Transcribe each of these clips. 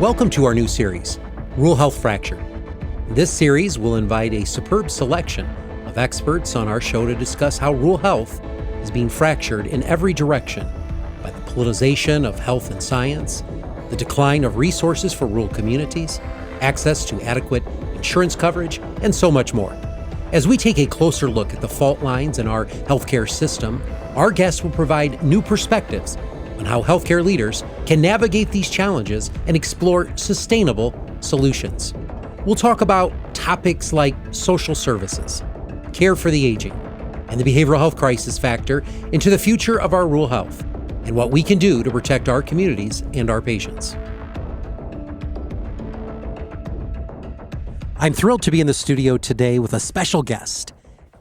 Welcome to our new series, Rural Health Fractured. This series will invite a superb selection of experts on our show to discuss how rural health is being fractured in every direction by the politicization of health and science, the decline of resources for rural communities, access to adequate insurance coverage, and so much more. As we take a closer look at the fault lines in our healthcare system, our guests will provide new perspectives on how healthcare leaders can navigate these challenges and explore sustainable solutions. We'll talk about topics like social services, care for the aging, and the behavioral health crisis factor into the future of our rural health and what we can do to protect our communities and our patients. I'm thrilled to be in the studio today with a special guest,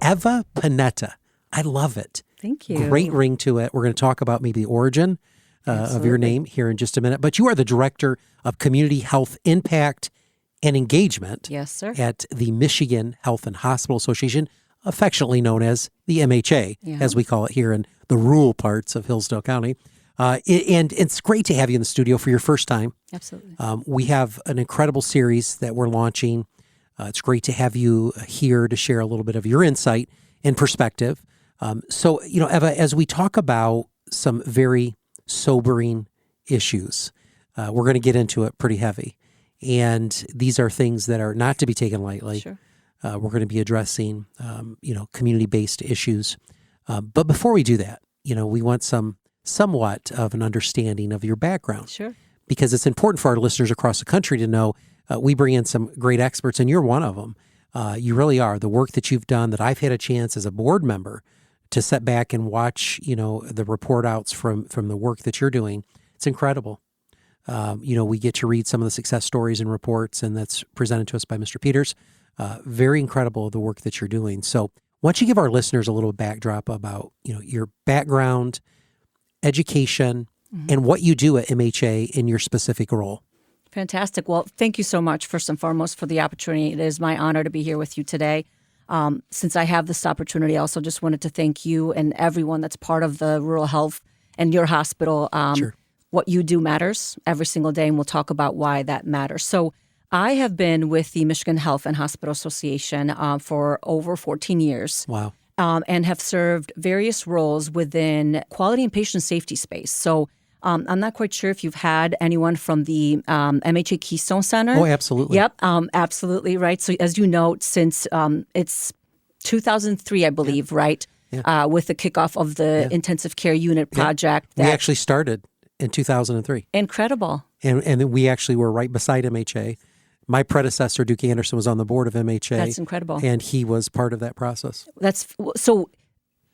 Ewa Panetta. I love it. Thank you. Great ring to it. We're going to talk about maybe the origin of your name here in just a minute. But you are the Director of Community Health Impact and Engagement Yes, sir. at the Michigan Health and Hospital Association, affectionately known as the MHA, as we call it here in the rural parts of Hillsdale County. And it's great to have you in the studio for your first time. Absolutely. We have an incredible series that we're launching. It's great to have you here to share a little bit of your insight and perspective. So, Ewa, as we talk about some very sobering issues, we're going to get into it pretty heavy. And these are things that are not to be taken lightly. Sure. We're going to be addressing, community-based issues. But before we do that, we want somewhat of an understanding of your background. Sure. Because it's important for our listeners across the country to know we bring in some great experts, and you're one of them. You really are. The work that you've done, that I've had a chance as a board member to sit back and watch, the report outs from the work that you're doing, it's incredible. We get to read some of the success stories and reports, and that's presented to us by Mr. Peters. Very incredible, the work that you're doing. So why don't you give our listeners a little backdrop about, your background, education, and what you do at MHA in your specific role? Fantastic. Well, thank you so much, first and foremost, for the opportunity. It is my honor to be here with you today. Since I have this opportunity, I also just wanted to thank you and everyone that's part of the rural health and your hospital. Sure. What you do matters every single day, and we'll talk about why that matters. So I have been with the Michigan Health and Hospital Association for over 14 years. Wow. And have served various roles within quality and patient safety space. So I'm not quite sure if you've had anyone from the MHA Keystone Center. Oh, absolutely. Yep, absolutely, right. So as you note, since it's 2003, I believe, right, with the kickoff of the intensive care unit project. We actually started in 2003. Incredible. And we actually were right beside MHA. My predecessor, Duke Anderson, was on the board of MHA. That's incredible. And he was part of that process. So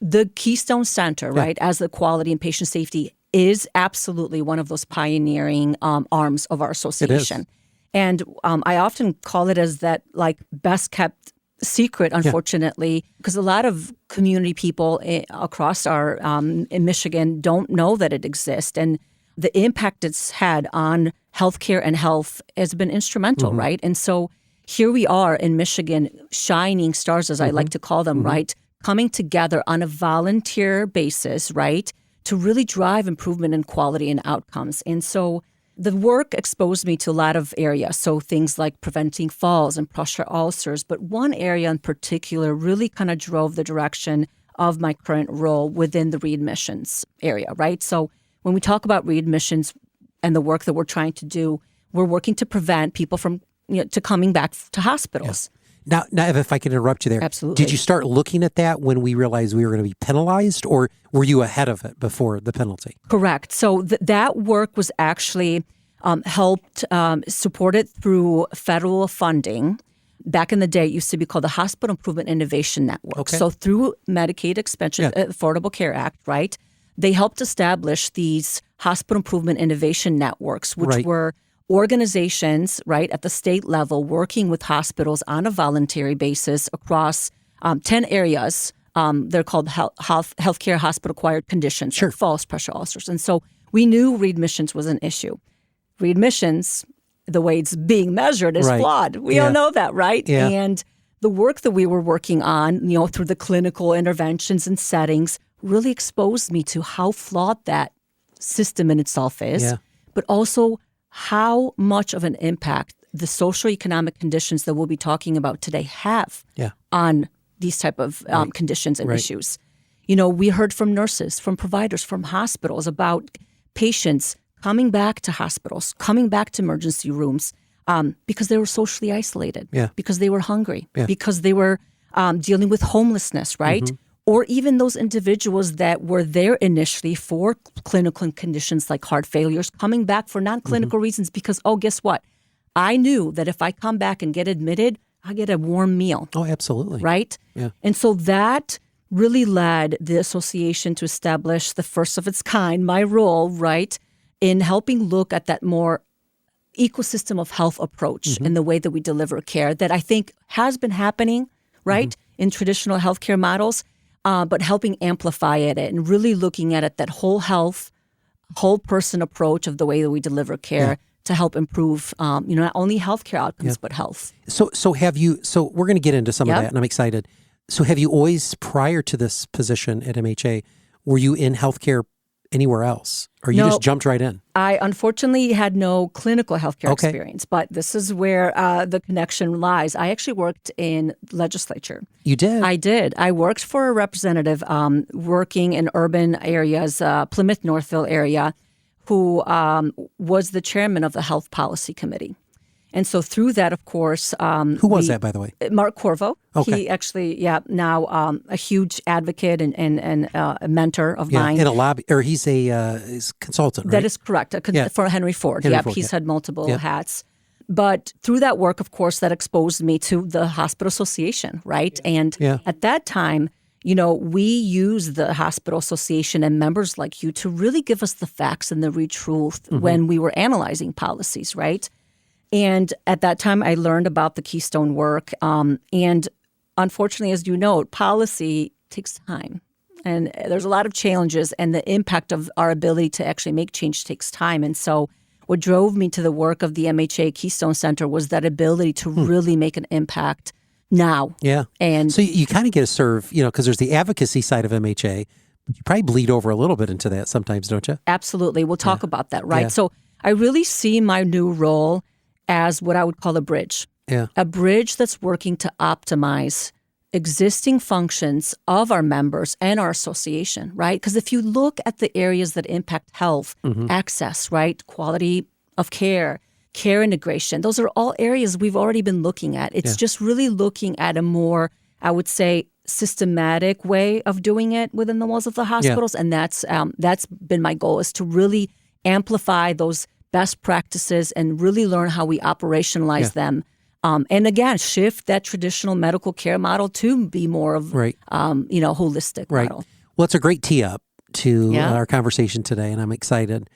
the Keystone Center, right, as the quality and patient safety is absolutely one of those pioneering arms of our association. It is. And I often call it as that best kept secret, unfortunately, because a lot of community people across our in Michigan don't know that it exists. And the impact it's had on healthcare and health has been instrumental, right? And so here we are in Michigan, shining stars, as I like to call them, right? Coming together on a volunteer basis, right? To really drive improvement in quality and outcomes. And so the work exposed me to a lot of areas. So things like preventing falls and pressure ulcers. But one area in particular really kind of drove the direction of my current role within the readmissions area, right? So when we talk about readmissions and the work that we're trying to do, we're working to prevent people from to coming back to hospitals. Yeah. Now, if I can interrupt you there. Absolutely. Did you start looking at that when we realized we were going to be penalized, or were you ahead of it before the penalty? Correct. So that work was actually helped supported through federal funding. Back in the day, it used to be called the Hospital Improvement Innovation Network. Okay. So through Medicaid Expansion Affordable Care Act, right, they helped establish these Hospital Improvement Innovation Networks, which were organizations, right, at the state level working with hospitals on a voluntary basis across 10 areas. They're called healthcare hospital-acquired conditions, like falls, pressure ulcers. And so we knew readmissions was an issue. Readmissions, the way it's being measured, is flawed. We all know that, right? Yeah. And the work that we were working on, through the clinical interventions and settings, really exposed me to how flawed that system in itself is, but also how much of an impact the socioeconomic conditions that we'll be talking about today have on these type of conditions and issues. We heard from nurses, from providers, from hospitals about patients coming back to hospitals, coming back to emergency rooms because they were socially isolated, because they were hungry, because they were dealing with homelessness, right? Mm-hmm. Or even those individuals that were there initially for clinical conditions like heart failures, coming back for non-clinical reasons because, guess what? I knew that if I come back and get admitted, I get a warm meal. Oh, absolutely. Right? Yeah. And so that really led the association to establish the first of its kind, my role, right, in helping look at that more ecosystem of health approach in the way that we deliver care that I think has been happening, right, in traditional healthcare models, but helping amplify it and really looking at it, that whole health, whole person approach of the way that we deliver care to help improve, not only healthcare outcomes, but health. So have you, so we're going to get into some of that and I'm excited. So have you always, prior to this position at MHA, were you in healthcare anywhere else? Or you just jumped right in? I unfortunately had no clinical healthcare experience, but this is where the connection lies. I actually worked in legislature. You did? I did. I worked for a representative working in urban areas, Plymouth, Northville area, who was the chairman of the Health Policy Committee. And so through that, of course... Who was that, by the way? Mark Corvo. Okay. He actually, now a huge advocate and a mentor of mine. In a lobby, or he's a consultant, right? That is correct, for Henry Ford. He's had multiple hats. But through that work, of course, that exposed me to the Hospital Association, right? And at that time, we use the Hospital Association and members like you to really give us the facts and the real truth when we were analyzing policies, right? And at that time, I learned about the Keystone work. And unfortunately, as you know, policy takes time. And there's a lot of challenges, and the impact of our ability to actually make change takes time. And so what drove me to the work of the MHA Keystone Center was that ability to really make an impact now. Yeah. And so you kind of get to serve, because there's the advocacy side of MHA, but you probably bleed over a little bit into that sometimes, don't you? Absolutely. We'll talk about that, right? Yeah. So I really see my new role as what I would call a bridge. Yeah. A bridge that's working to optimize existing functions of our members and our association, right? Because if you look at the areas that impact health, access, right, quality of care, care integration, those are all areas we've already been looking at. It's just really looking at a more, I would say, systematic way of doing it within the walls of the hospitals. And that's been my goal, is to really amplify those best practices and really learn how we operationalize them. And again, shift that traditional medical care model to be more of, holistic model. Well, it's a great tee up to our conversation today, and I'm excited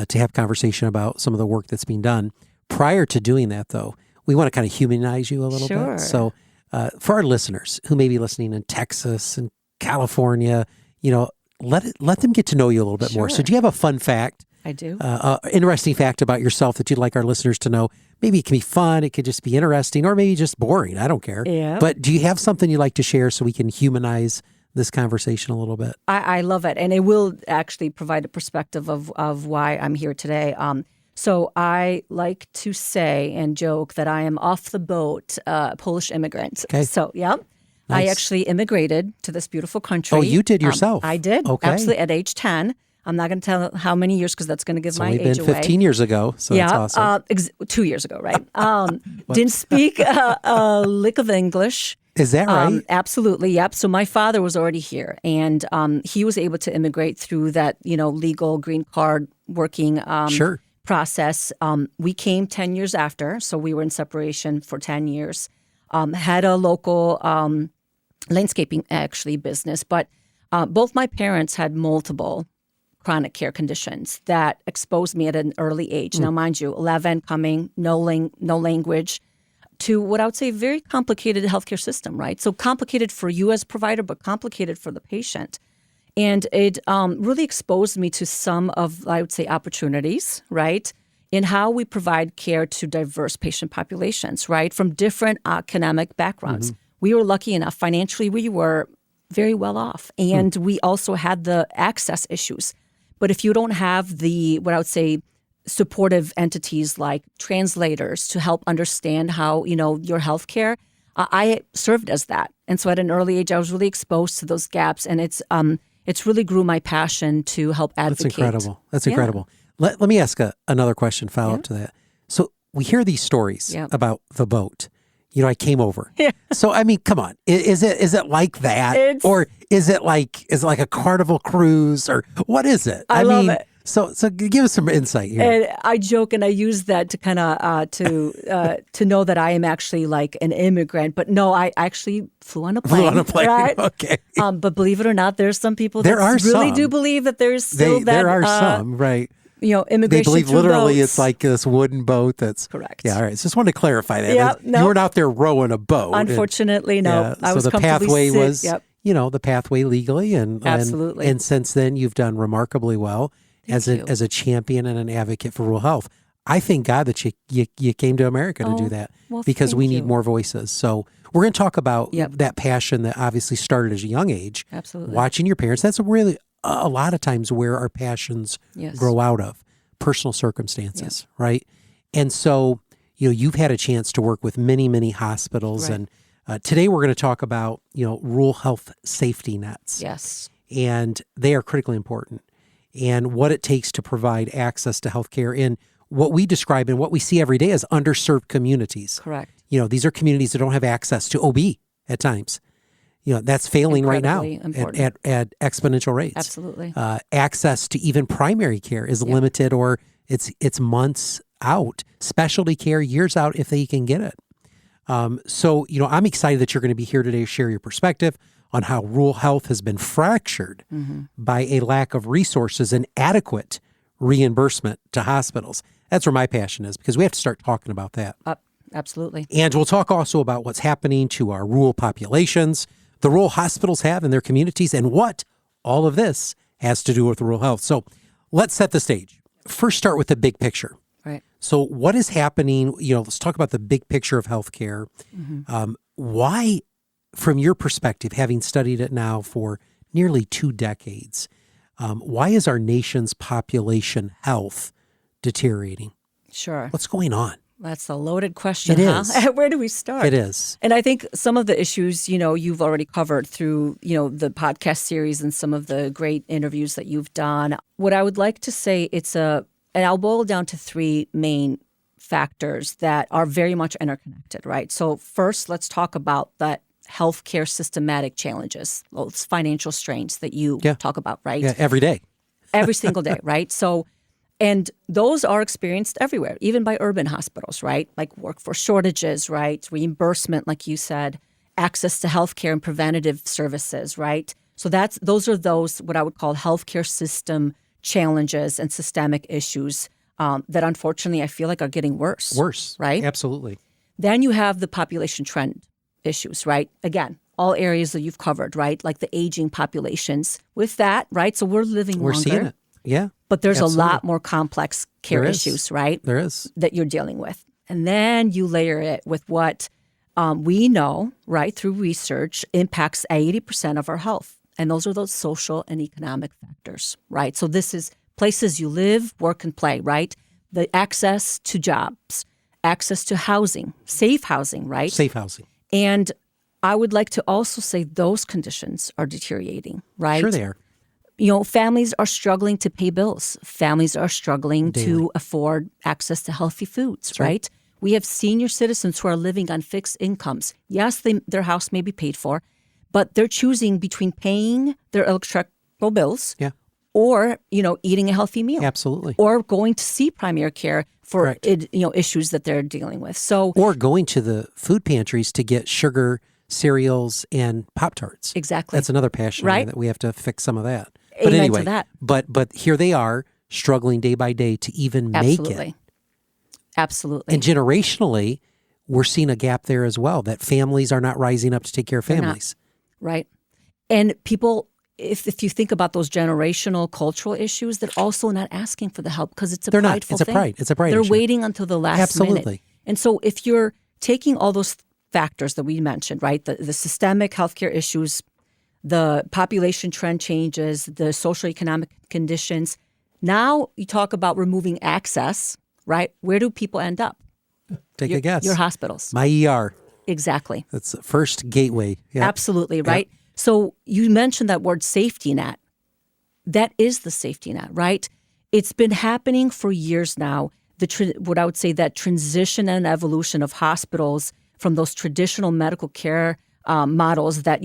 to have conversation about some of the work that's being done. Prior to doing that, though, we want to kind of humanize you a little bit. So for our listeners who may be listening in Texas and California, let them get to know you a little bit more. So do you have a fun fact? I do. Interesting fact about yourself that you'd like our listeners to know? Maybe it can be fun, it could just be interesting, or maybe just boring. I don't care. Yeah. But do you have something you'd like to share so we can humanize this conversation a little bit? I love it. And it will actually provide a perspective of why I'm here today. So I like to say and joke that I am off the boat Polish immigrant. Okay. So, Nice. I actually immigrated to this beautiful country. Oh, you did yourself? I did. Okay. Absolutely, at age 10. I'm not going to tell how many years because that's going to give my age away. It's only been 15 years ago, so that's awesome. 2 years ago, right? Didn't speak a lick of English. Is that right? Absolutely, yep. So my father was already here, and he was able to immigrate through that, legal green card working process. We came 10 years after, so we were in separation for 10 years. Had a local landscaping, actually, business, but both my parents had multiple chronic care conditions that exposed me at an early age. Now, mind you, 11 coming, no language, to what I would say very complicated healthcare system, right? So complicated for you as provider, but complicated for the patient. And it really exposed me to some of, I would say, opportunities, right, in how we provide care to diverse patient populations, right, from different economic backgrounds. We were lucky enough financially, we were very well off. And we also had the access issues. But if you don't have the, what I would say, supportive entities like translators to help understand how, your healthcare. I served as that. And so at an early age, I was really exposed to those gaps. And it's really grew my passion to help advocate. That's incredible. That's incredible. Let me ask another question, follow up to that. So we hear these stories about the boat. I came over. Yeah. So, I mean, come on. Is it like that? Or is it like a Carnival cruise? Or what is it? I love it. So give us some insight here. And I joke and I use that to kind of to know that I am actually like an immigrant. But no, I actually flew on a plane. Right? Okay. But believe it or not, there's some people that really do believe that there's still there are some, right? Immigration. They believe literally boats. it's like this wooden boat that's correct. Yeah, all right. So just want to clarify that. Yeah, you weren't out there rowing a boat. Unfortunately, no. I was so the pathway was, Yep. the pathway legally, Absolutely. And since then you've done remarkably well as a champion and an advocate for rural health. I thank God that you came to America to do that because we need more voices. So we're going to talk about that passion that obviously started at a young age. Absolutely. Watching your parents. That's really a lot of times where our passions grow out of. Personal circumstances, right? And so, you've had a chance to work with many, many hospitals. Right. And today we're going to talk about, rural health safety nets. Yes. And they are critically important. And what it takes to provide access to healthcare in what we describe and what we see every day as underserved communities. Correct. These are communities that don't have access to OB at times. That's failing right now at exponential rates. Absolutely. Access to even primary care is limited, or it's months out. Specialty care years out if they can get it. So I'm excited that you're going to be here today to share your perspective on how rural health has been fractured by a lack of resources and adequate reimbursement to hospitals. That's where my passion is, because we have to start talking about that. Absolutely. And we'll talk also about what's happening to our rural populations, the role hospitals have in their communities, and what all of this has to do with rural health. So let's set the stage. First, start with the big picture. Right. So what is happening? Let's talk about the big picture of healthcare. Why, from your perspective, having studied it now for nearly 2 decades, why is our nation's population health deteriorating? Sure. What's going on? That's a loaded question, It huh? is. Where do we start? It is. And I think some of the issues, you've already covered through, the podcast series and some of the great interviews that you've done. What I would like to say, and I'll boil down to 3 main factors that are very much interconnected, right? So first, let's talk about that healthcare systematic challenges, those financial strains that you talk about, right? Yeah, every day. Every single day, right? So, and those are experienced everywhere, even by urban hospitals, right? Like workforce shortages, right? Reimbursement, like you said, access to healthcare and preventative services, right? So those are what I would call healthcare system challenges and systemic issues that unfortunately I feel like are getting worse. Worse. Right? Absolutely. Then you have the population trend issues, right? Again, all areas that you've covered, right? Like the aging populations. With that, right? So we're living longer. We're seeing it. Yeah. But there's absolutely. a lot more complex care issues, right? There is. That you're dealing with. And then you layer it with what we know, right, through research, impacts 80% of our health. And those are those social and economic factors, right? So this is places you live, work, and play, right? The access to jobs, access to housing, safe housing, right? Safe housing. And I would like to also say those conditions are deteriorating, right? Sure they are. Families are struggling to pay bills. Families are struggling to afford access to healthy foods, right? We have senior citizens who are living on fixed incomes. Yes, their house may be paid for, but they're choosing between paying their electrical bills or, eating a healthy meal. Absolutely. Or going to see primary care for, issues that they're dealing with. So, or going to the food pantries to get sugar, cereals, and Pop-Tarts. Exactly. That's another passion right? that we have to fix some of that. Amen But anyway, to that. But here they are struggling day by day to even make it. Absolutely. And generationally, we're seeing a gap there as well, that families are not rising up to take care of families. Right. And people, if you think about those generational cultural issues, they're also not asking for the help because it's a prideful thing. It's a pride They're issue. waiting until the last minute. And so if you're taking all those factors that we mentioned, right, the systemic healthcare issues, the population trend changes, the social economic conditions, Now you talk about removing access, right? Where do people end up? Take a guess. Your hospitals. My ER. Exactly. That's the first gateway. Yep. Absolutely, right? Yep. So you mentioned that word safety net. That is the safety net, right? It's been happening for years now. What I would say that transition and evolution of hospitals from those traditional medical care models that,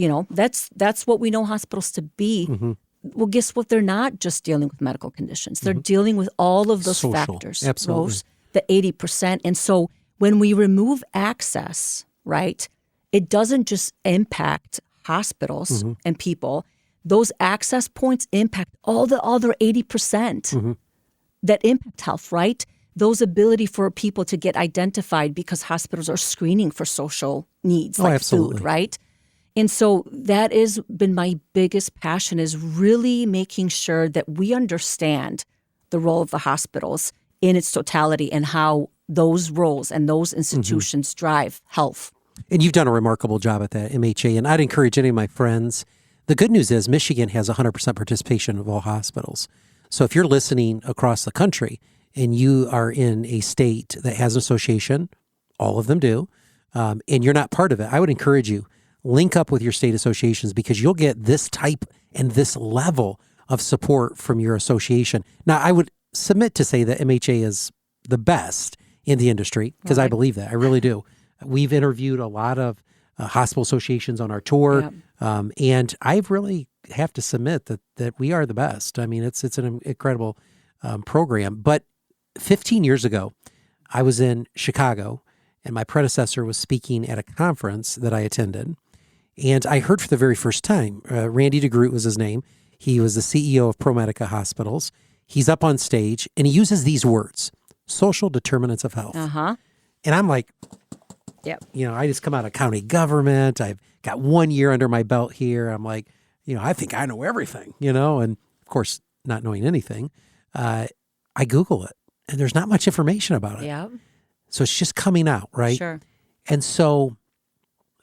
that's what we know hospitals to be. Mm-hmm. Well, guess what? They're not just dealing with medical conditions. They're dealing with all of those factors. Absolutely. The 80%. And so when we remove access, right, it doesn't just impact hospitals and people. Those access points impact all the other 80% that impact health, right? Those ability for people to get identified because hospitals are screening for social needs like absolutely. Food, right? And so that has been my biggest passion, is really making sure that we understand the role of the hospitals in its totality and how those roles and those institutions drive health. And you've done a remarkable job at that, MHA. And I'd encourage any of my friends. The good news is Michigan has 100% participation of all hospitals. So if you're listening across the country and you are in a state that has an association, all of them do, and you're not part of it, I would encourage you, link up with your state associations, because you'll get this type and this level of support from your association. Now, I would submit to say that MHA is the best in the industry, because I believe that. I really do. We've interviewed a lot of hospital associations on our tour, and I really have to submit that we are the best. I mean, it's an incredible program. But 15 years ago, I was in Chicago, and my predecessor was speaking at a conference that I attended, and I heard for the very first time, Randy DeGroot was his name. He was the CEO of ProMedica Hospitals. He's up on stage, and he uses these words, social determinants of health. And I'm like, I just come out of county government. I've got 1 year under my belt here. I'm like, I think I know everything, and of course, not knowing anything, I Google it, and there's not much information about it. Yeah. So it's just coming out, right? Sure. And so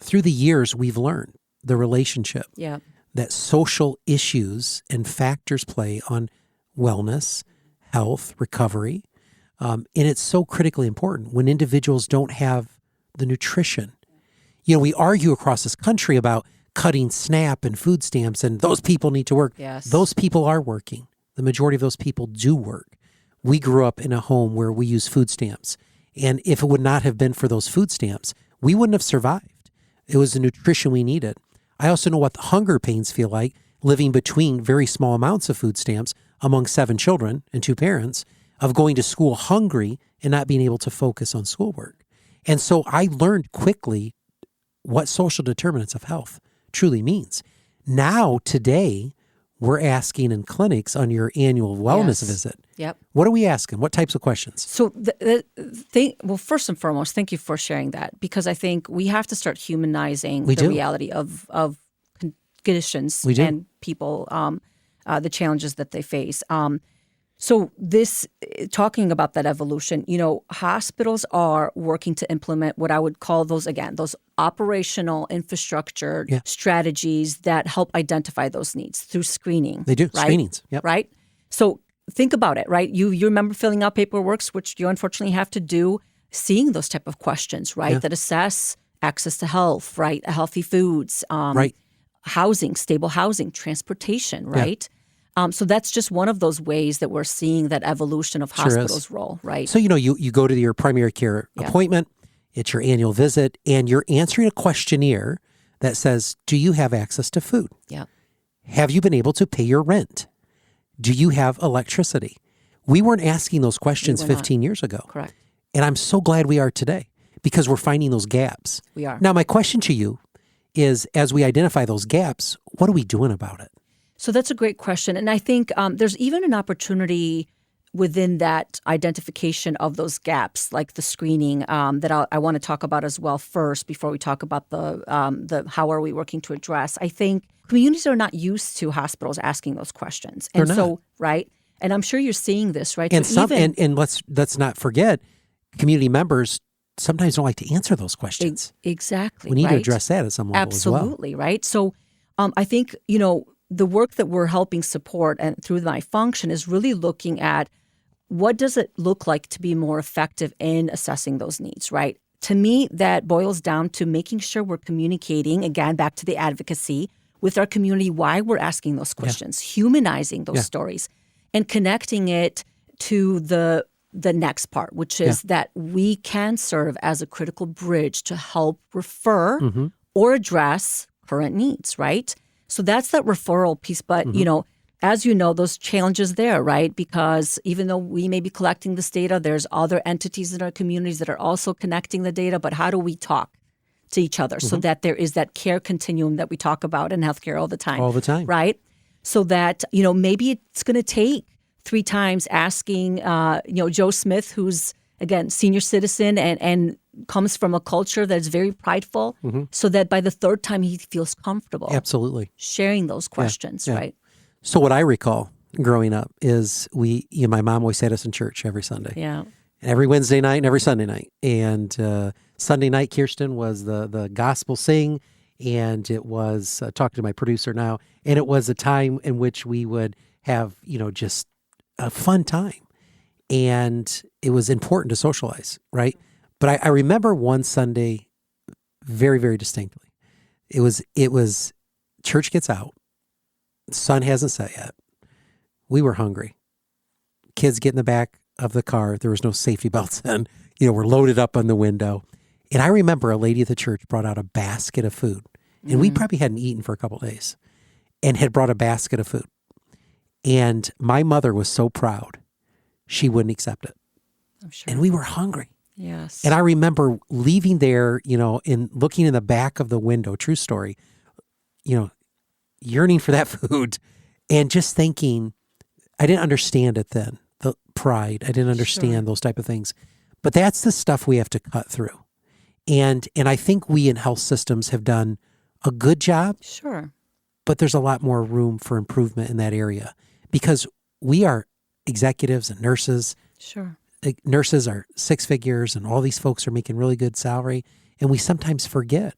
through the years, we've learned the relationship that social issues and factors play on wellness, health, recovery. And it's so critically important when individuals don't have the nutrition. We argue across this country about cutting SNAP and food stamps, and those people need to work. Yes. Those people are working. The majority of those people do work. We grew up in a home where we use food stamps. And if it would not have been for those food stamps, we wouldn't have survived. It was the nutrition we needed. I also know what the hunger pains feel like living between very small amounts of food stamps among 7 children and 2 parents, of going to school hungry and not being able to focus on schoolwork. And so I learned quickly what social determinants of health truly means. Now, today, we're asking in clinics on your annual wellness visit. Yep. What are we asking? What types of questions? So, well, first and foremost, thank you for sharing that, because I think we have to start humanizing reality of conditions and people, the challenges that they face. So this, talking about that evolution, hospitals are working to implement what I would call those operational infrastructure strategies that help identify those needs through screening. They do, right? Screenings, yep. Right? So think about it, right? You remember filling out paperwork, which you unfortunately have to do, seeing those type of questions, right? That assess access to health, right? Healthy foods, housing, stable housing, transportation, right? So that's just one of those ways that we're seeing that evolution of hospitals' role, right? So, you go to your primary care appointment, it's your annual visit, and you're answering a questionnaire that says, do you have access to food? Yeah. Have you been able to pay your rent? Do you have electricity? We weren't asking those questions 15 years ago. Correct. And I'm so glad we are today, because we're finding those gaps. We are. Now, my question to you is, as we identify those gaps, what are we doing about it? So that's a great question. And I think there's even an opportunity within that identification of those gaps, like the screening, that I want to talk about as well first before we talk about the how are we working to address. I think communities are not used to hospitals asking those questions. And so, right? And I'm sure you're seeing this, right? And so and let's not forget, community members sometimes don't like to answer those questions. Exactly. We need to address that at some level Absolutely, as well. Right? So I think, the work that we're helping support and through my function is really looking at what does it look like to be more effective in assessing those needs, right? To me, that boils down to making sure we're communicating, again, back to the advocacy, with our community why we're asking those questions, humanizing those stories, and connecting it to the next part, which is that we can serve as a critical bridge to help refer or address current needs, right? So that's that referral piece. But, as you know, those challenges there, right? Because even though we may be collecting this data, there's other entities in our communities that are also connecting the data. But how do we talk to each other so that there is that care continuum that we talk about in healthcare all the time? All the time. Right? So that, maybe it's going to take 3 times asking, Joe Smith, who's, again, senior citizen and comes from a culture that's very prideful, so that by the 3rd time he feels comfortable. Absolutely. Sharing those questions, right? So what I recall growing up is my mom always had us in church every Sunday. Yeah. And every Wednesday night and every Sunday night. And Sunday night, Kirsten, was the gospel sing. And it was, talking to my producer now, and it was a time in which we would have, just a fun time. And it was important to socialize, right? But I remember one Sunday very, very distinctly. It was church gets out. Sun hasn't set yet. We were hungry. Kids get in the back of the car. There was no safety belts in. We're loaded up on the window. And I remember a lady at the church brought out a basket of food. And we probably hadn't eaten for a couple of days and had brought a basket of food. And my mother was so proud, she wouldn't accept it. I'm sure. And we were hungry. Yes. And I remember leaving there, and looking in the back of the window, true story, yearning for that food and just thinking, I didn't understand it then, the pride. I didn't understand those type of things. But that's the stuff we have to cut through. And I think we in health systems have done a good job. Sure. But there's a lot more room for improvement in that area because we are executives and nurses. Sure. Nurses are 6 figures and all these folks are making really good salary. And we sometimes forget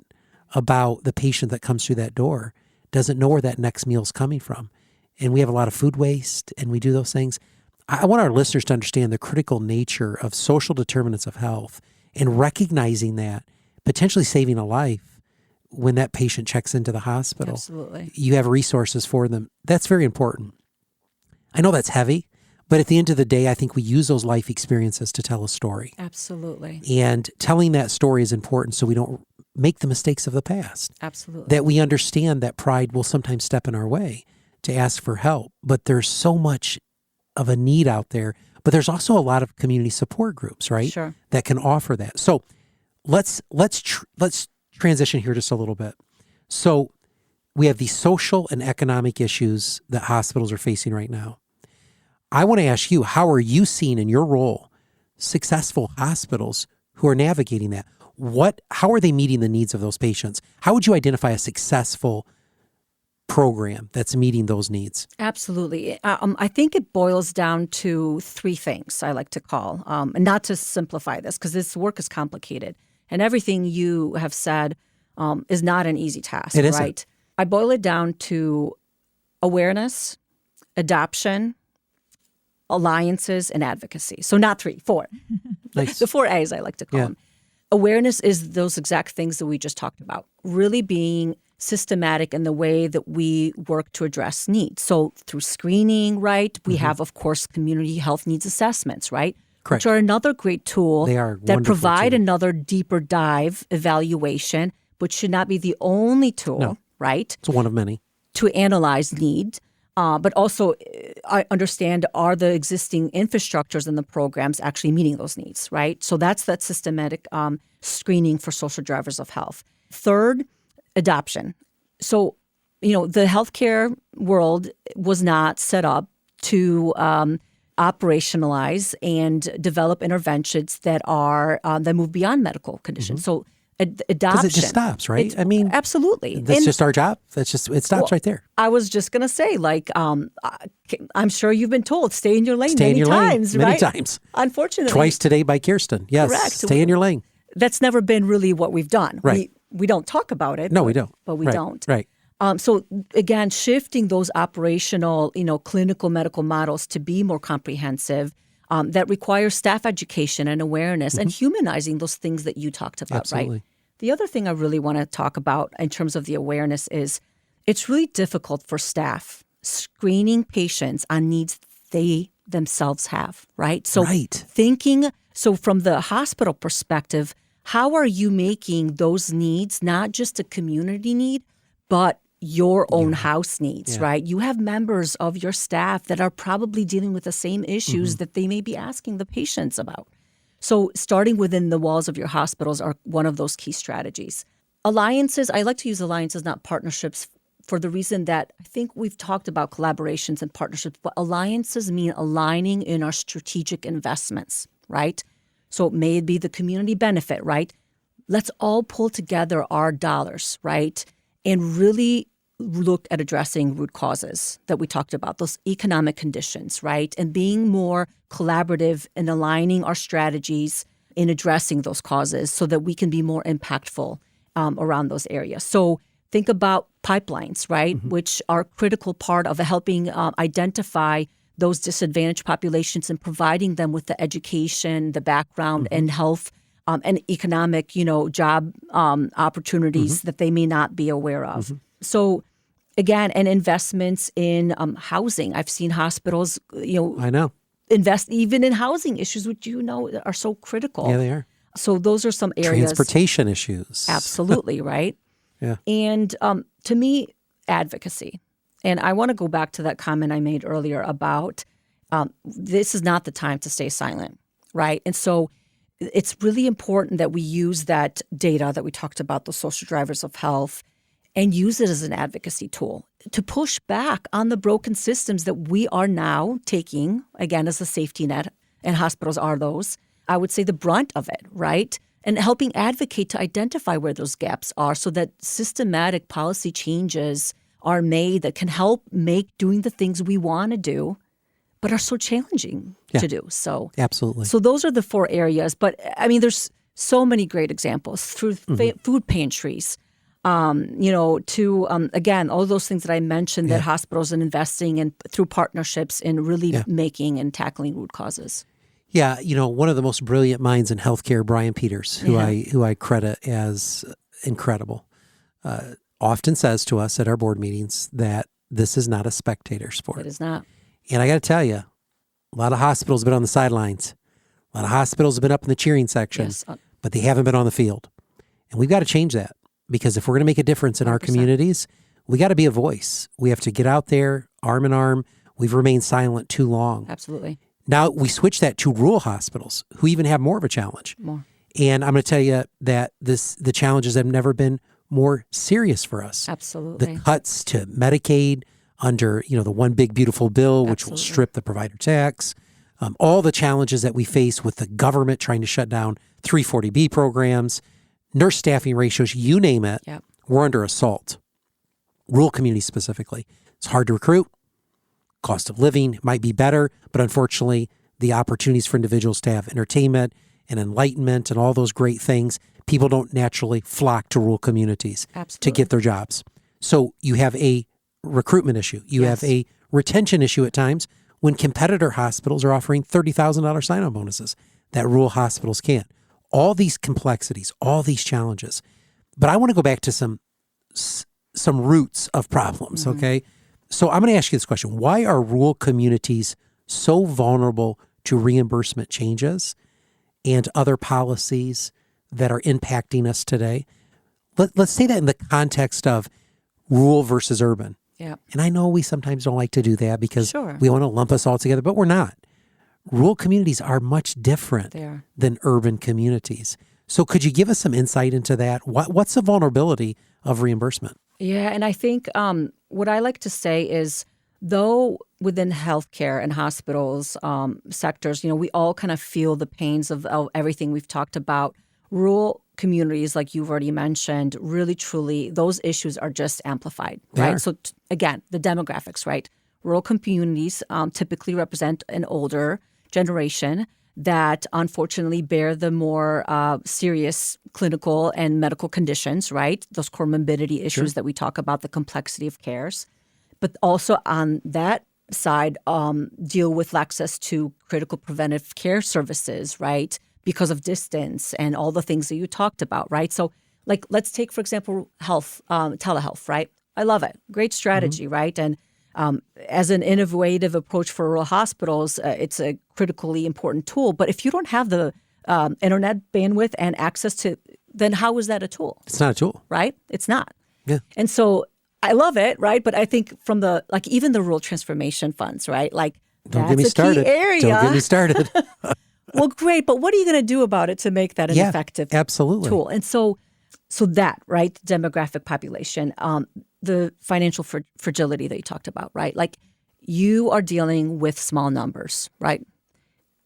about the patient that comes through that door, doesn't know where that next meal is coming from. And we have a lot of food waste and we do those things. I want our listeners to understand the critical nature of social determinants of health and recognizing that, potentially saving a life when that patient checks into the hospital. Absolutely. You have resources for them. That's very important. I know that's heavy, but at the end of the day, I think we use those life experiences to tell a story. Absolutely. And telling that story is important so we don't make the mistakes of the past. Absolutely. That we understand that pride will sometimes step in our way to ask for help, but there's so much of a need out there. But there's also a lot of community support groups, right? Sure. That can offer that. So let's transition here just a little bit. So we have these social and economic issues that hospitals are facing right now. I want to ask you, how are you seeing in your role successful hospitals who are navigating that? How are they meeting the needs of those patients? How would you identify a successful program that's meeting those needs? Absolutely. I think it boils down to 3 things I like to call, and not to simplify this because this work is complicated. And everything you have said is not an easy task, it isn't. Right? I boil it down to awareness, adoption, alliances, and advocacy. So not 3, 4. Nice. The 4 A's I like to call them. Awareness is those exact things that we just talked about, really being systematic in the way that we work to address needs. So through screening, right? We have, of course, community health needs assessments, right? Correct. Which are another great tool that provide tool. Another deeper dive evaluation, but should not be the only tool, right? It's one of many. To analyze needs. But also, I understand, are the existing infrastructures and the programs actually meeting those needs, right? So that's that systematic screening for social drivers of health. Third, adoption. So, the healthcare world was not set up to operationalize and develop interventions that move beyond medical conditions. So adoption. Because it just stops, right? Absolutely. That's just our job. It stops right there. I was just going to say, I'm sure you've been told, stay in your lane many times, right? Many times. Unfortunately. Twice today by Kirsten. Yes. Correct. Stay in your lane. That's never been really what we've done. Right. We don't talk about it. No, we don't. But we right. don't. Right. So again, shifting those operational, clinical medical models to be more comprehensive, that requires staff education and awareness and humanizing those things that you talked about, Absolutely. right? The other thing I really want to talk about in terms of the awareness is it's really difficult for staff screening patients on needs they themselves have, right? So so from the hospital perspective, how are you making those needs not just a community need, but your own house needs, right? You have members of your staff that are probably dealing with the same issues that they may be asking the patients about. So starting within the walls of your hospitals are one of those key strategies. Alliances, I like to use alliances, not partnerships, for the reason that I think we've talked about collaborations and partnerships, but alliances mean aligning in our strategic investments, right? So it may be the community benefit, right? Let's all pull together our dollars, right? And really look at addressing root causes that we talked about, those economic conditions, right? And being more collaborative and aligning our strategies in addressing those causes so that we can be more impactful around those areas. So think about pipelines, right, which are a critical part of helping identify those disadvantaged populations and providing them with the education, the background, and health and economic, job opportunities that they may not be aware of. So again, and investments in housing. I've seen hospitals, I know, invest even in housing issues, which are so critical. Yeah, they are. So those are some areas. Transportation issues. Absolutely, right? Yeah. And to me, advocacy. And I want to go back to that comment I made earlier about this is not the time to stay silent, right? And so it's really important that we use that data that we talked about, the social drivers of health, and use it as an advocacy tool to push back on the broken systems that we are now taking, again, as a safety net, and hospitals are those, I would say the brunt of it, right? And helping advocate to identify where those gaps are so that systematic policy changes are made that can help make doing the things we want to do, but are so challenging to do. So absolutely. So those are the 4 areas. But I mean, there's so many great examples through food pantries, to, again, all those things that I mentioned that hospitals are investing in through partnerships in really making and tackling root causes. Yeah, one of the most brilliant minds in healthcare, Brian Peters, who I credit as incredible, often says to us at our board meetings that this is not a spectator sport. It is not. And I got to tell you, a lot of hospitals have been on the sidelines. A lot of hospitals have been up in the cheering section, but they haven't been on the field. And we've got to change that, because if we're going to make a difference in 100%. Our communities, we got to be a voice. We have to get out there, arm in arm. We've remained silent too long. Absolutely. Now we switch that to rural hospitals, who even have more of a challenge. And I'm going to tell you that the challenges have never been more serious for us. Absolutely. The cuts to Medicaid under, the one big beautiful bill, which will strip the provider tax, all the challenges that we face with the government trying to shut down 340B programs, nurse staffing ratios, you name it, we're under assault. Rural communities specifically. It's hard to recruit. Cost of living might be better, but unfortunately, the opportunities for individuals to have entertainment and enlightenment and all those great things, people don't naturally flock to rural communities to get their jobs. So you have a recruitment issue. You have a retention issue at times when competitor hospitals are offering $30,000 sign-on bonuses that rural hospitals can't. All these complexities, all these challenges. But I want to go back to some roots of problems, okay? So I'm going to ask you this question. Why are rural communities so vulnerable to reimbursement changes and other policies that are impacting us today? Let's say that in the context of rural versus urban. Yeah. And I know we sometimes don't like to do that because we want to lump us all together, but we're not. Rural communities are much different than urban communities. So could you give us some insight into that? What's the vulnerability of reimbursement? Yeah, and I think what I like to say is, though within healthcare and hospitals sectors, we all kind of feel the pains of everything we've talked about. Rural communities, like you've already mentioned, really, truly, those issues are just amplified, right? So again, the demographics, right? Rural communities typically represent an older generation that unfortunately bear the more serious clinical and medical conditions, right? Those comorbidity issues that we talk about, the complexity of cares. But also on that side, deal with access to critical preventive care services, right? Because of distance and all the things that you talked about, right? So like, let's take, for example, health, telehealth, right? I love it. Great strategy, right? And as an innovative approach for rural hospitals, it's a critically important tool. But if you don't have the internet bandwidth and access to, then how is that a tool? It's not a tool. Right? It's not. Yeah. And so I love it, right? But I think from the, like even the rural transformation funds, right? Like Don't that's get me a started. key area. Don't get me started. Well, great. But what are you going to do about it to make that an effective absolutely. tool? And so that, right, demographic population, the financial fragility that you talked about, right? Like you are dealing with small numbers, right?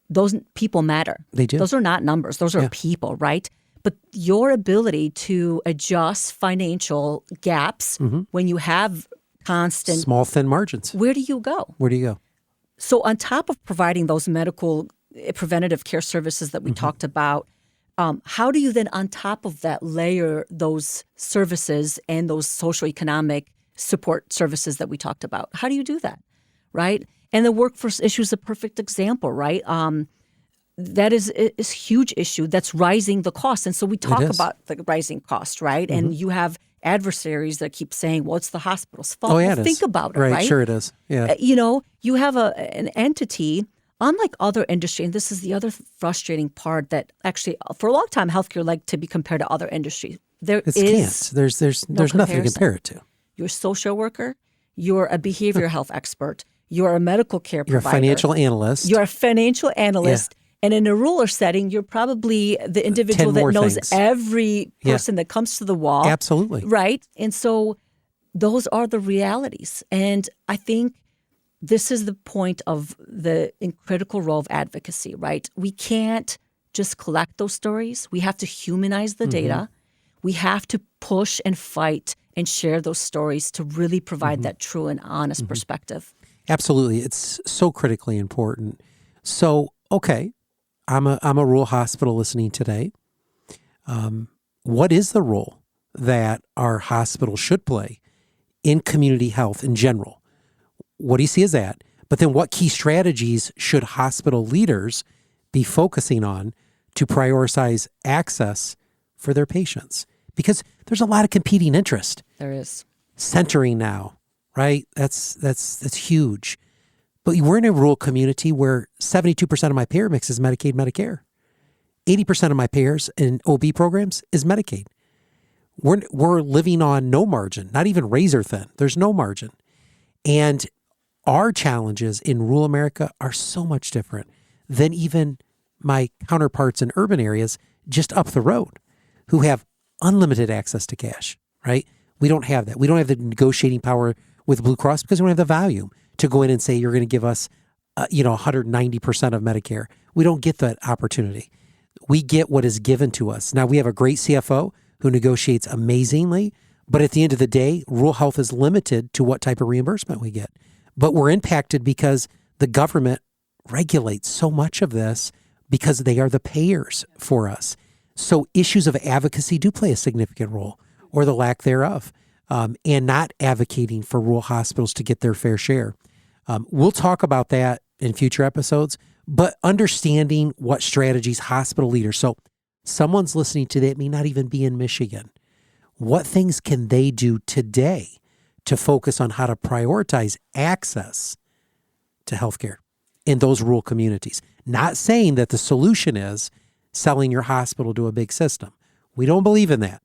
Those people matter. They do. Those are not numbers. Those are people, right? But your ability to adjust financial gaps when you have constant small, thin margins. Where do you go? Where do you go? So on top of providing those medical preventative care services that we talked about, how do you then on top of that layer those services and those socioeconomic support services that we talked about? How do you do that, right? And the workforce issue is a perfect example, right? That is a huge issue that's rising the cost. And so we talk about the rising cost, right? And you have adversaries that keep saying, well, it's the hospital's fault. Oh, yeah, well, think about it, right? right? Sure it is. Yeah. You have an entity, unlike other industry, and this is the other frustrating part that actually for a long time, healthcare liked to be compared to other industries. There's nothing to compare it to. You're a social worker. You're a behavioral health expert. You're a medical care provider. You're a financial analyst. You're a financial analyst. Yeah. And in a rural setting, you're probably the individual that knows every person that comes to the wall. Absolutely. Right? And so those are the realities. And I think this is the point of the critical role of advocacy, right? We can't just collect those stories. We have to humanize the data. We have to push and fight and share those stories to really provide that true and honest perspective. Absolutely. It's so critically important. So, okay, I'm a rural hospital listening today. What is the role that our hospital should play in community health in general? What do you see as that? But then what key strategies should hospital leaders be focusing on to prioritize access for their patients? Because there's a lot of competing interest. There is. Centering now, right? That's huge. But we're in a rural community where 72% of my payer mix is Medicaid, Medicare. 80% of my payers in OB programs is Medicaid. We're living on no margin, not even razor thin. There's no margin. And our challenges in rural America are so much different than even my counterparts in urban areas just up the road who have unlimited access to cash, right? We don't have that. We don't have the negotiating power with Blue Cross because we don't have the volume to go in and say, you're going to give us, 190% of Medicare. We don't get that opportunity. We get what is given to us. Now, we have a great CFO who negotiates amazingly, but at the end of the day, rural health is limited to what type of reimbursement we get. But we're impacted because the government regulates so much of this because they are the payers for us. So issues of advocacy do play a significant role, or the lack thereof, and not advocating for rural hospitals to get their fair share. We'll talk about that in future episodes, but understanding what strategies hospital leaders, so someone's listening to that may not even be in Michigan. What things can they do today to focus on how to prioritize access to healthcare in those rural communities? Not saying that the solution is selling your hospital to a big system. We don't believe in that.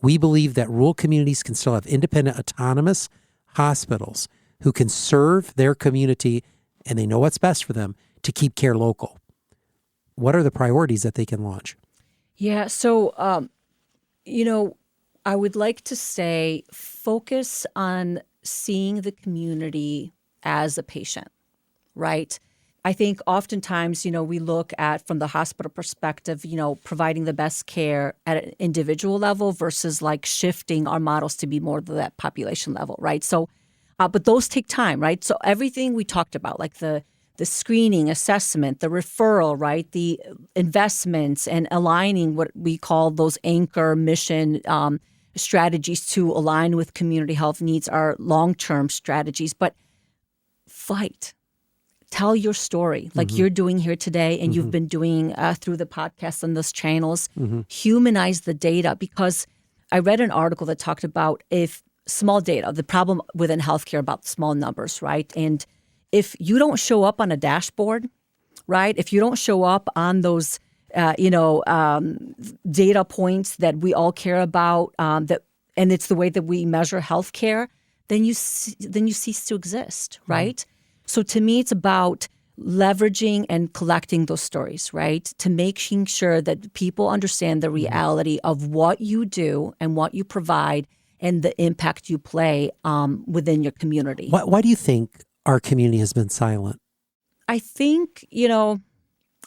We believe that rural communities can still have independent, autonomous hospitals who can serve their community and they know what's best for them to keep care local. What are the priorities that they can launch? Yeah, so, I would like to say focus on seeing the community as a patient, right? I think oftentimes, we look at from the hospital perspective, providing the best care at an individual level versus like shifting our models to be more to that population level, right? So, but those take time, right? So everything we talked about, like the the screening, assessment, the referral, right? The investments and aligning what we call those anchor mission strategies to align with community health needs are long-term strategies. But fight. Tell your story like you're doing here today and you've been doing through the podcast and those channels. Humanize the data, because I read an article that talked about if small data, the problem within healthcare about small numbers, right? And if you don't show up on a dashboard, right? If you don't show up on those, data points that we all care about, and it's the way that we measure healthcare, then you cease to exist, right? So to me, it's about leveraging and collecting those stories, right? To making sure that people understand the reality of what you do and what you provide and the impact you play within your community. Why do you think our community has been silent? I think,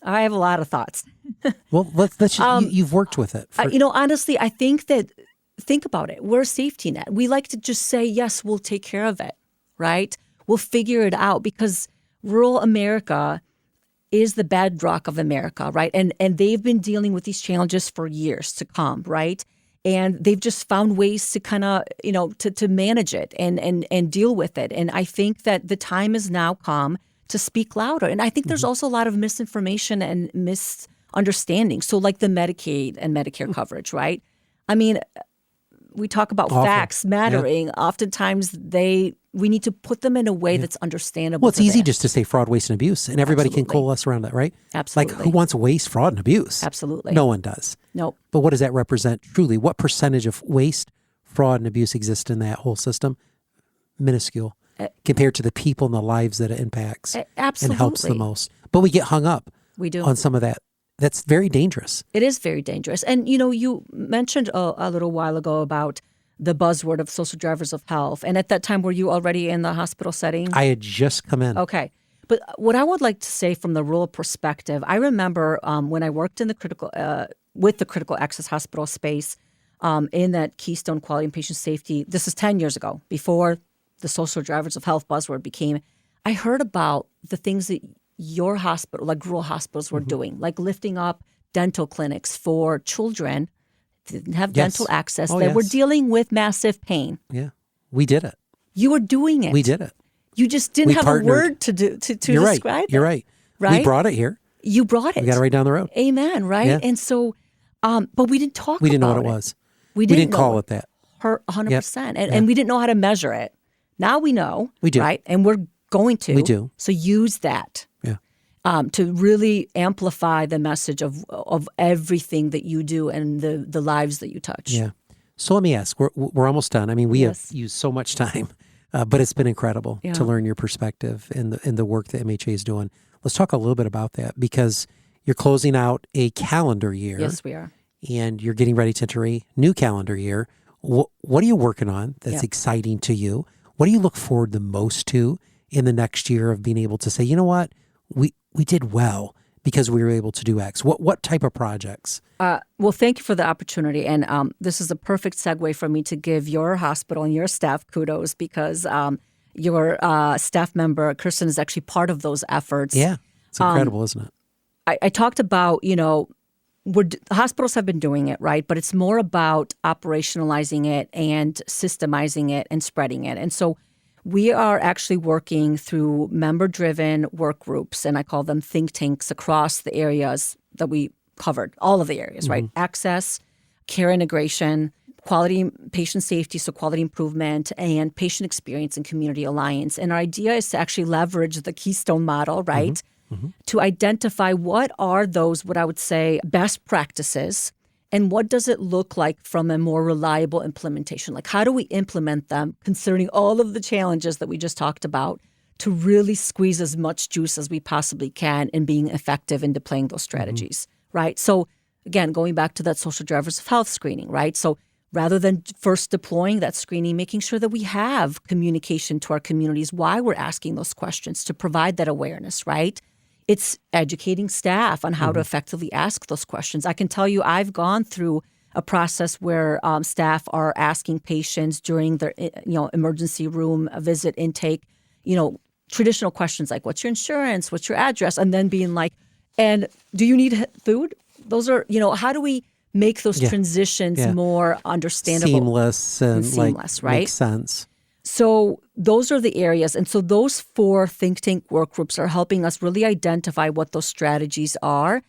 I have a lot of thoughts. Well, let's just, you've worked with it. Honestly, I think about it. We're a safety net. We like to just say, yes, we'll take care of it, right? We'll figure it out, because rural America is the bedrock of America, right? And they've been dealing with these challenges for years to come, right? And they've just found ways to kind of, to manage it and deal with it. And I think that the time has now come to speak louder. And I think there's also a lot of misinformation and misunderstanding. So like the Medicaid and Medicare coverage, right? I mean, we talk about facts mattering. Yeah. Oftentimes we need to put them in a way that's understandable. Well, it's easy just to say fraud, waste, and abuse, and everybody can coalesce around that, right? Absolutely. Like, who wants waste, fraud, and abuse? Absolutely. No one does. Nope. But what does that represent truly? What percentage of waste, fraud, and abuse exists in that whole system? Minuscule compared to the people and the lives that it impacts and helps the most. But we get hung up on some of that. That's very dangerous. It is very dangerous. And, you mentioned a little while ago about the buzzword of social drivers of health. And at that time, were you already in the hospital setting? I had just come in. Okay. But what I would like to say from the rural perspective, I remember when I worked in with the critical access hospital space in that Keystone Quality and Patient Safety. This is 10 years ago, before the social drivers of health buzzword became. I heard about the things that your hospital, like rural hospitals, were doing, like lifting up dental clinics for children that didn't have dental access, that were dealing with massive pain. Yeah, we did it. You were doing it. We did it. You just didn't have a word to describe it. You're right. We brought it here. You brought it. We got it right down the road. Amen, right? Yeah. And so, but we didn't talk about it. We didn't know what it was. We didn't call it that. 100%. And we didn't know how to measure it. Now we know. We do. Right? And we're going to. We do. So use that. To really amplify the message of everything that you do and the lives that you touch. Yeah. So let me ask, we're almost done. I mean, we have used so much time, but it's been incredible to learn your perspective and the work that MHA is doing. Let's talk a little bit about that, because you're closing out a calendar year. Yes, we are. And you're getting ready to enter a new calendar year. What are you working on that's exciting to you? What do you look forward the most to in the next year of being able to say, you know what, we did well because we were able to do X? What type of projects? Well, thank you for the opportunity. And this is a perfect segue for me to give your hospital and your staff kudos, because your staff member, Kirsten, is actually part of those efforts. Yeah, it's incredible, isn't it? I talked about, hospitals have been doing it, right? But it's more about operationalizing it and systemizing it and spreading it. And so we are actually working through member-driven work groups, and I call them think tanks, across the areas that we covered, all of the areas, right? Access, care integration, quality patient safety, so quality improvement, and patient experience and community alliance. And our idea is to actually leverage the Keystone model, right? To identify what are those, what I would say, best practices, and what does it look like from a more reliable implementation? Like, how do we implement them, considering all of the challenges that we just talked about, to really squeeze as much juice as we possibly can in being effective in deploying those strategies, right? So again, going back to that social drivers of health screening, right? So rather than first deploying that screening, making sure that we have communication to our communities why we're asking those questions, to provide that awareness, right? It's educating staff on how to effectively ask those questions. I can tell you I've gone through a process where staff are asking patients during their emergency room visit intake, traditional questions like, what's your insurance? What's your address? And then being like, and do you need food? Those are, how do we make those transitions more understandable? Seamless and seamless, like, right? Makes sense. So those are the areas. And so those 4 think tank work groups are helping us really identify what those strategies are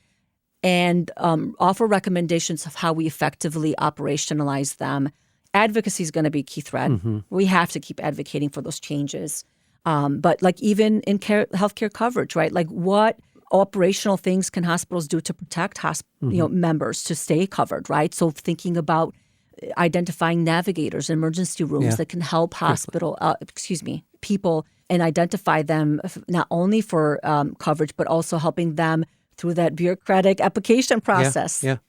and offer recommendations of how we effectively operationalize them. Advocacy is going to be a key thread. Mm-hmm. We have to keep advocating for those changes. But like even in healthcare coverage, right? Like what operational things can hospitals do to protect members to stay covered, right? So thinking about identifying navigators in emergency rooms that can help people and identify them not only for coverage, but also helping them through that bureaucratic application process and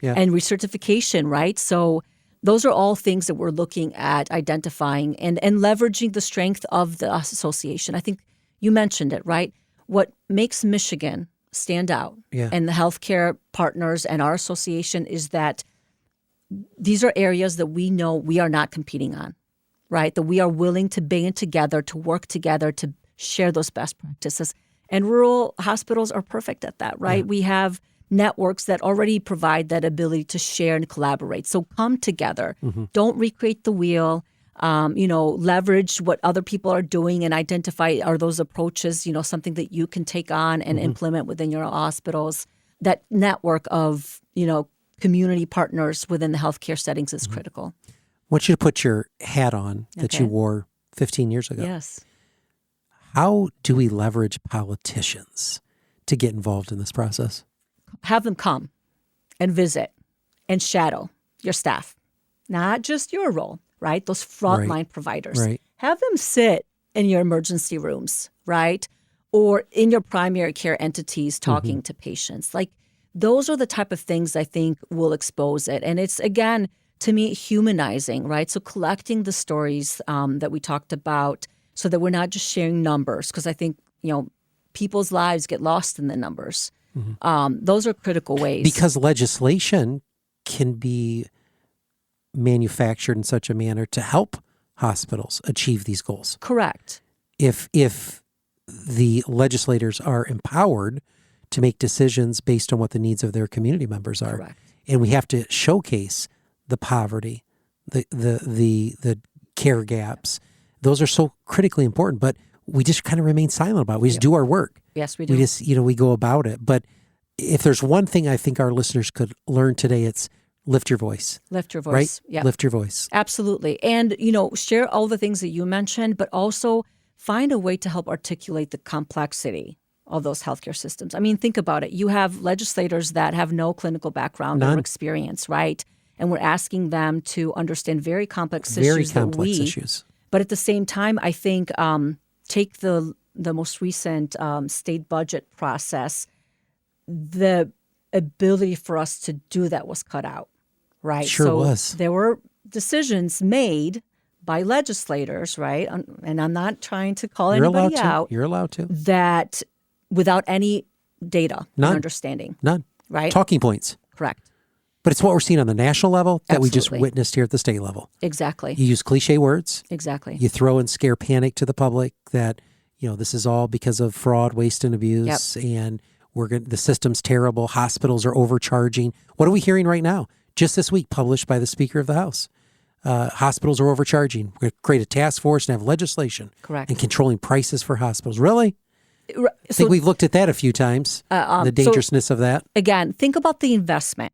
recertification, right? So those are all things that we're looking at identifying and leveraging the strength of the association. I think you mentioned it, right? What makes Michigan stand out and the healthcare partners and our association is that these are areas that we know we are not competing on, right? That we are willing to band together, to work together, to share those best practices. And rural hospitals are perfect at that, right? We have networks that already provide that ability to share and collaborate. So come together. Don't recreate the wheel. Leverage what other people are doing and identify, are those approaches, something that you can take on and implement within your hospitals. That network of, community partners within the healthcare settings is critical. I want you to put your hat on that you wore 15 years ago. Yes. How do we leverage politicians to get involved in this process? Have them come and visit and shadow your staff, not just your role, right? Those frontline providers. Right. Have them sit in your emergency rooms, right? Or in your primary care entities talking to patients. Like those are the type of things I think will expose it. And it's, again, to me, humanizing, right? So collecting the stories that we talked about so that we're not just sharing numbers, because I think, people's lives get lost in the numbers. Those are critical ways. Because legislation can be manufactured in such a manner to help hospitals achieve these goals. Correct. If the legislators are empowered to make decisions based on what the needs of their community members are. Correct. And we have to showcase the poverty, the care gaps. Those are so critically important, but we just kind of remain silent about it. We just do our work. Yes, we do. We just, we go about it. But if there's one thing I think our listeners could learn today, it's lift your voice. Lift your voice. Right? Yeah. Lift your voice. Absolutely. And, share all the things that you mentioned, but also find a way to help articulate the complexity of those healthcare systems. I mean, think about it. You have legislators that have no clinical background or experience, right? And we're asking them to understand very complex issues. But at the same time, I think take the most recent state budget process, the ability for us to do that was cut out, right? Sure was. There were decisions made by legislators, right? And I'm not trying to call anybody out. You're allowed to. That without any data and understanding. None. Right? Talking points. Correct. But it's what we're seeing on the national level that we just Absolutely. witnessed here at the state level. Exactly. You use cliche words. Exactly. You throw in scare panic to the public that, this is all because of fraud, waste, and abuse. And the system's terrible. Hospitals are overcharging. What are we hearing right now? Just this week, published by the Speaker of the House. Hospitals are overcharging. We're going to create a task force and have legislation. Correct. And controlling prices for hospitals. Really? I think we've looked at that a few times, the dangerousness of that. Again, think about the investment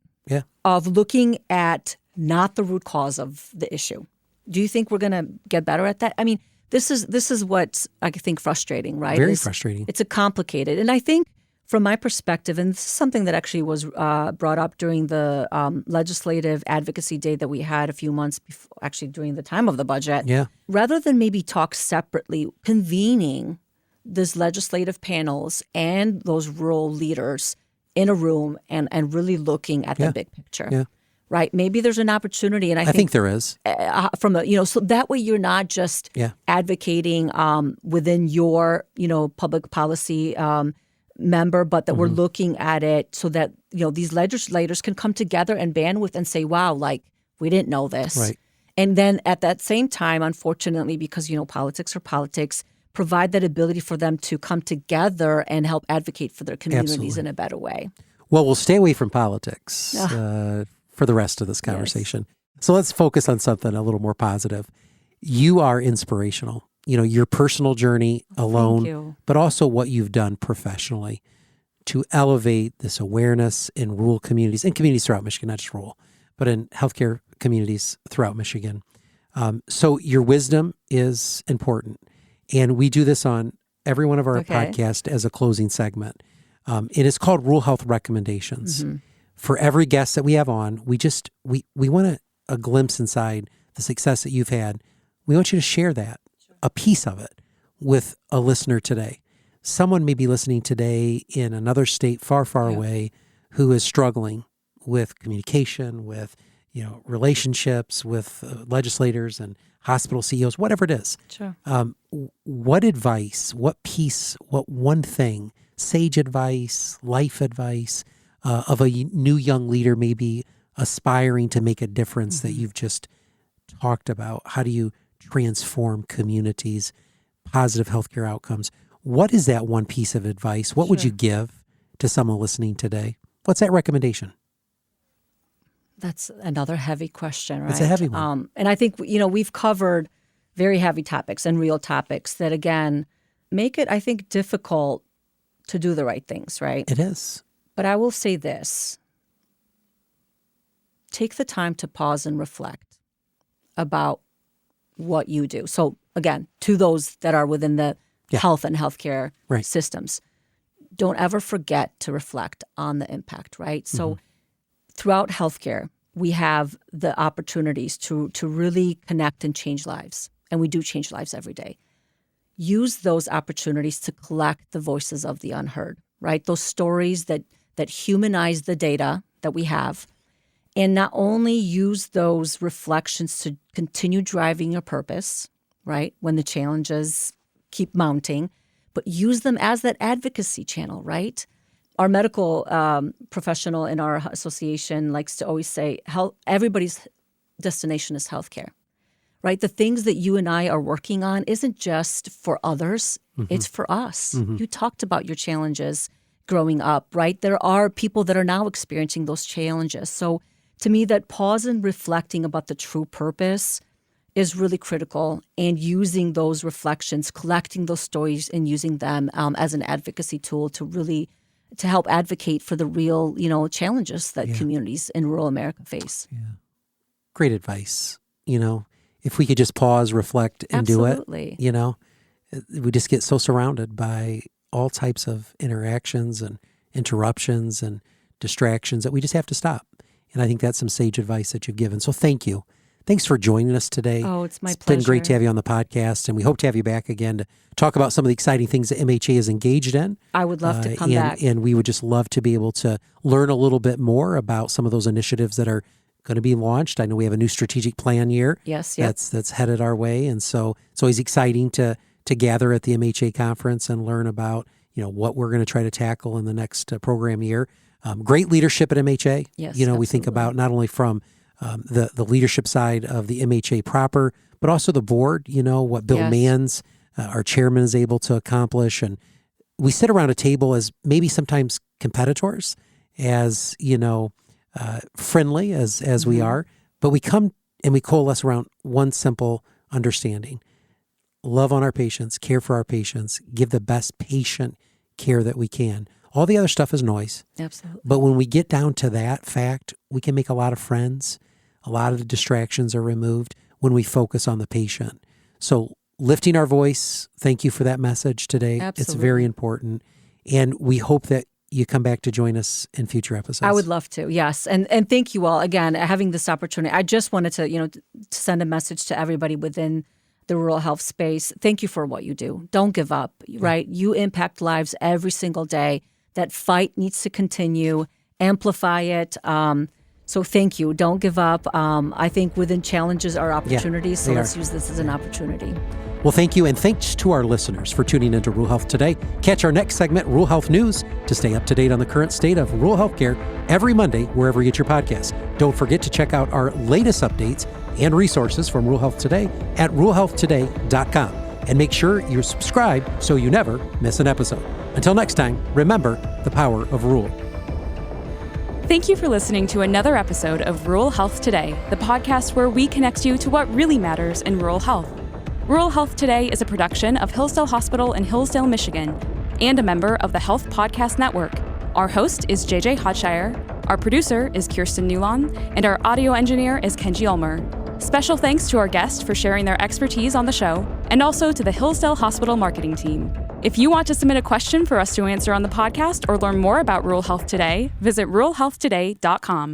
of looking at not the root cause of the issue. Do you think we're going to get better at that? I mean, this is what's, I think, frustrating, right? Very frustrating. It's a complicated. And I think from my perspective, and this is something that actually was brought up during the legislative advocacy day that we had a few months before, actually during the time of the budget, rather than maybe talk separately, convening these legislative panels and those rural leaders in a room and really looking at the big picture, right? Maybe there's an opportunity, and I think there is from so that way you're not just advocating within your public policy member, but that we're looking at it so that these legislators can come together and bandwidth and say, wow, like we didn't know this, right? And then at that same time, unfortunately, because politics are politics, provide that ability for them to come together and help advocate for their communities Absolutely. in a better way. Well, we'll stay away from politics for the rest of this conversation. Yes. So let's focus on something a little more positive. You are inspirational. Your personal journey alone, but also what you've done professionally to elevate this awareness in rural communities and communities throughout Michigan, not just rural, but in healthcare communities throughout Michigan. So your wisdom is important. And we do this on every one of our podcasts as a closing segment. It is called Rural Health Recommendations. Mm-hmm. For every guest that we have on, we want a glimpse inside the success that you've had. We want you to share that, a piece of it, with a listener today. Someone may be listening today in another state far, far away who is struggling with communication, with relationships with legislators and hospital CEOs, whatever it is. Sure. What advice, what piece, what one thing, sage advice, life advice of a new young leader maybe aspiring to make a difference that you've just talked about? How do you transform communities, positive healthcare outcomes? What is that one piece of advice? What would you give to someone listening today? What's that recommendation? That's another heavy question, right? It's a heavy one. And I think, we've covered very heavy topics and real topics that, again, make it, I think, difficult to do the right things, right? It is. But I will say this. Take the time to pause and reflect about what you do. So, again, to those that are within the health and healthcare systems, don't ever forget to reflect on the impact, right? So throughout healthcare, we have the opportunities to really connect and change lives. And we do change lives every day. Use those opportunities to collect the voices of the unheard, right? Those stories that humanize the data that we have. And not only use those reflections to continue driving your purpose, right, when the challenges keep mounting, but use them as that advocacy channel, right? Our medical professional in our association likes to always say, everybody's destination is healthcare, right? The things that you and I are working on isn't just for others, it's for us. You talked about your challenges growing up, right? There are people that are now experiencing those challenges. So to me, that pause and reflecting about the true purpose is really critical, and using those reflections, collecting those stories and using them as an advocacy tool to help advocate for the real, challenges that communities in rural America face. Yeah. Great advice. If we could just pause, reflect, and do it, we just get so surrounded by all types of interactions and interruptions and distractions that we just have to stop. And I think that's some sage advice that you've given. So thank you. Thanks for joining us today. Oh, it's my pleasure. It's been great to have you on the podcast, and we hope to have you back again to talk about some of the exciting things that MHA is engaged in. I would love to come back. And we would just love to be able to learn a little bit more about some of those initiatives that are going to be launched. I know we have a new strategic plan year. Yes, that's headed our way, and so it's always exciting to gather at the MHA conference and learn about what we're going to try to tackle in the next program year. Great leadership at MHA. Yes, we think about not only from the leadership side of the MHA proper, but also the board, what Bill Manns, our chairman, is able to accomplish. And we sit around a table as maybe sometimes competitors, as, friendly as we are, but we come and we coalesce around one simple understanding. Love on our patients, care for our patients, give the best patient care that we can. All the other stuff is noise. Absolutely. But when we get down to that fact, we can make a lot of friends. A lot of the distractions are removed when we focus on the patient. So lifting our voice, thank you for that message today. Absolutely. It's very important. And we hope that you come back to join us in future episodes. I would love to, yes. And thank you all, again, having this opportunity. I just wanted to, to send a message to everybody within the rural health space. Thank you for what you do. Don't give up, right? You impact lives every single day. That fight needs to continue. Amplify it. So thank you. Don't give up. I think within challenges are opportunities, so let's use this as an opportunity. Well, thank you, and thanks to our listeners for tuning into Rural Health Today. Catch our next segment, Rural Health News, to stay up to date on the current state of rural healthcare every Monday, wherever you get your podcasts. Don't forget to check out our latest updates and resources from Rural Health Today at ruralhealthtoday.com. and make sure you're subscribed so you never miss an episode. Until next time, remember the power of rural. Thank you for listening to another episode of Rural Health Today, the podcast where we connect you to what really matters in rural health. Rural Health Today is a production of Hillsdale Hospital in Hillsdale, Michigan, and a member of the Health Podcast Network. Our host is JJ Hodshire, our producer is Kirsten Newlon, and our audio engineer is Kenji Ulmer. Special thanks to our guests for sharing their expertise on the show, and also to the Hillsdale Hospital marketing team. If you want to submit a question for us to answer on the podcast or learn more about Rural Health Today, visit ruralhealthtoday.com.